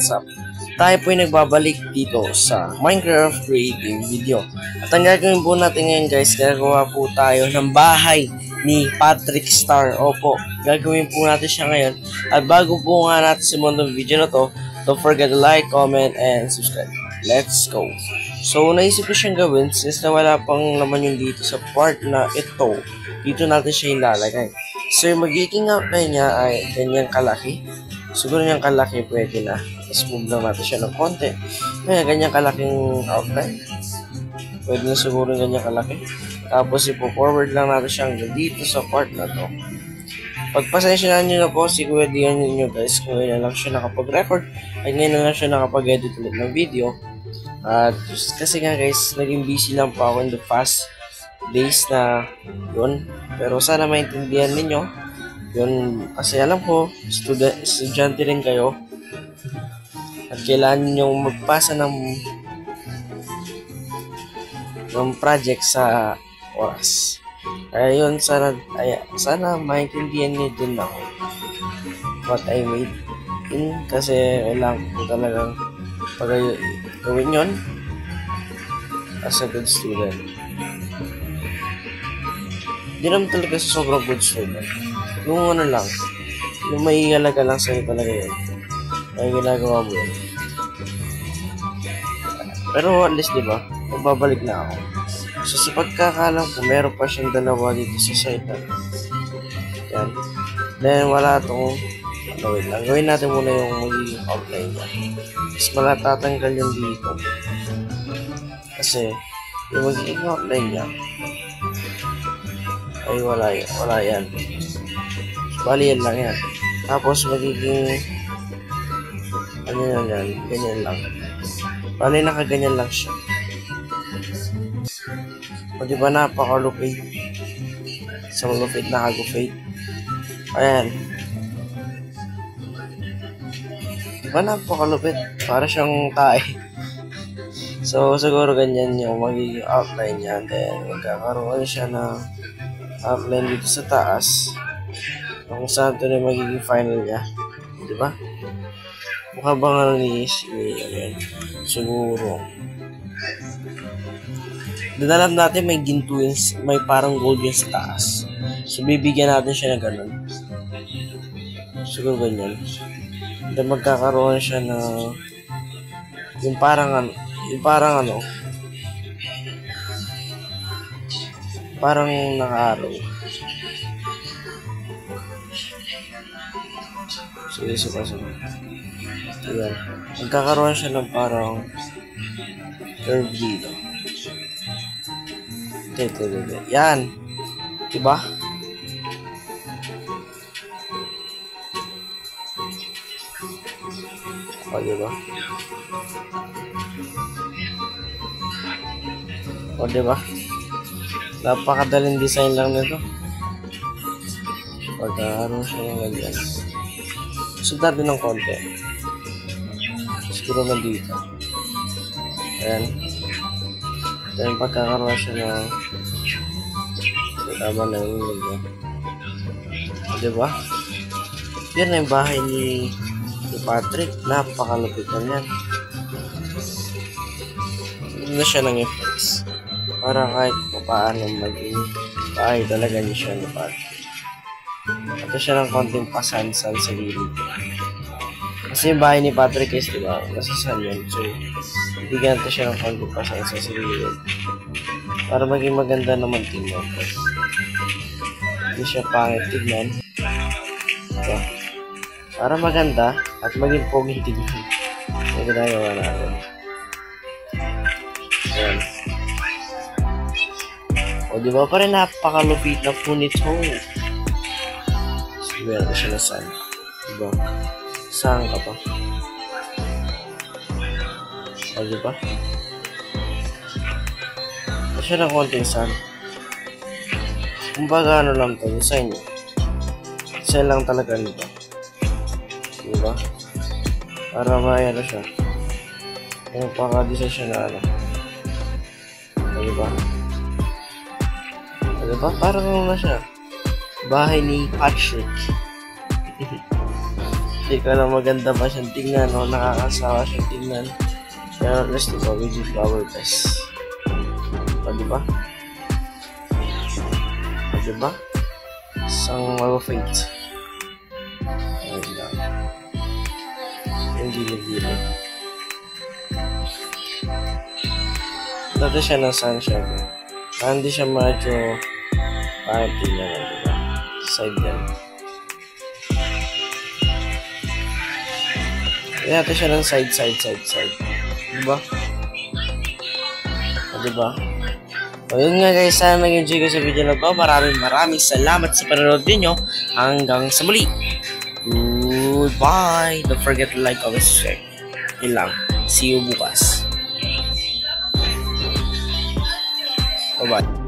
what's up? Tayo po ay nagbabalik dito sa Minecraft Creating Video. At ang gagawin po natin ngayon guys, gagawa po tayo ng bahay ni Patrick Star. Opo, gagawin po natin siya ngayon. At bago po nga natin simulan ng video na to, don't forget to like, comment, and subscribe. Let's go! So, naisip ko siyang gawin since na wala pang laman yung dito sa part na ito. Dito natin siya ilalagay. So, yung magiging outline niya ay ganyan kalaki. Siguro niyang kalaki pwede na. Tapos move lang natin siya ng konti. Kaya ganyan kalaking outline. Pwede na siguro ganyan kalaki. Tapos ipo-forward lang natin siya hanggang dito sa part na to. Pagpasensyahan nyo na po si Kuya Dion ninyo guys. Kung ngayon na lang siya nakapag-record. Ay ngayon na lang siya nakapag-edit ulit ng video. At kasi nga guys, naging busy lang po ako in the past days na yun. Pero sana maintindihan ninyo. Yun, kasi alam ko, estudyante rin kayo. At kailangan nyo magpasa ng project sa oras. Kaya yun, sana maintindihan nyo din ako what I made in. Kasi kailangan ko talagang gawin yun as a good student. Hindi naman talaga sa sobrang good student. Yung ano lang, yung may halaga lang sa'yo talaga yun. Ay ginagawa mo yun. Pero at least diba, magbabalik na ako. So sa pagkakalam ko, meron pa siyang dalawa dito sa side na. Yan. Then wala itong, wait lang. Gawin natin muna yung magiging outline niya. Tapos malatatanggal yung dito. Kasi, yung magiging outline niya, ay wala yan. Bali yan lang yan. Tapos magiging ano yan, ganyan lang. Bali nakaganyan lang siya. O diba napakalupit. Isang lupit nakagupit. Ayan. Diba napakalupit. Para siyang tae. So siguro ganyan yung magiging outline niya. Then magkakaroon siya ng outline dito sa taas. Kung saan ito na magiging final niya. Diba? Mukha bang ano ni siguro. Then alam natin may ginto yun, may parang gold yun sa taas. So bibigyan natin siya ng ganun. Siguro ganyan. Then magkakaroon siya ng yung parang naka-arrow. Sige. Ayan. Magkakaroon siya ng parang curve dito. Ito. Yan. Diba? O, diba? O, diba? Napakadaling design lang nito. Magkakaroon siya ng ganyan. Sundan din ng konti. Siguro nandito. Ayan. Then pagkakaroon siya ng tama na yung ganyan. Diba? Yan na yung bahay ni Patrick. Napakalupit na yan. Hindi na siya ng effects. Para kahit paano maging bahay talaga niya siya ni Patrick. Ito siya ng konting pasansan sa gilid. Kasi yung bahay ni Patrick is, diba, nasasan yun. So, bigyan natin siya ng konting pasansan sa gilid. Para maging maganda naman tingnan. Hindi siya pangit tignan. Ito. Para maganda at maging pogi tignan. Yung ginagawa natin. Ayan. O, diba pa rin napakalupit na po nito. Meron siya na sun. Diba? Saan ka pa? O, diba? Ito siya ng konting sun. Kumbaga ano lang ito, design niya. Design lang talaga nito. Diba? Para mayroon siya. Yung paka-design siya na ano. O, diba? O, diba? Parang ano na siya. Bahay ni Patrick. Hindi ko alam maganda ba siyang tingnan o nakakasawa siyang tingnan. Pero let's do a rigid flower test. O, diba? O, diba? Isang mag-fate. Ayun lang. Yung gilid-gilid. Dati siya ng sunshine. Hindi siya medyo parang tingnan na, diba? Side yan. Kaya natin siya ng side. Diba? O, diba? O, yun nga guys, sana nag-enjoy ko sa video na to. Maraming salamat sa panonood ninyo. Hanggang sa muli. Goodbye. Don't forget to like, comment, subscribe. Yun lang. See you bukas. Bye-bye.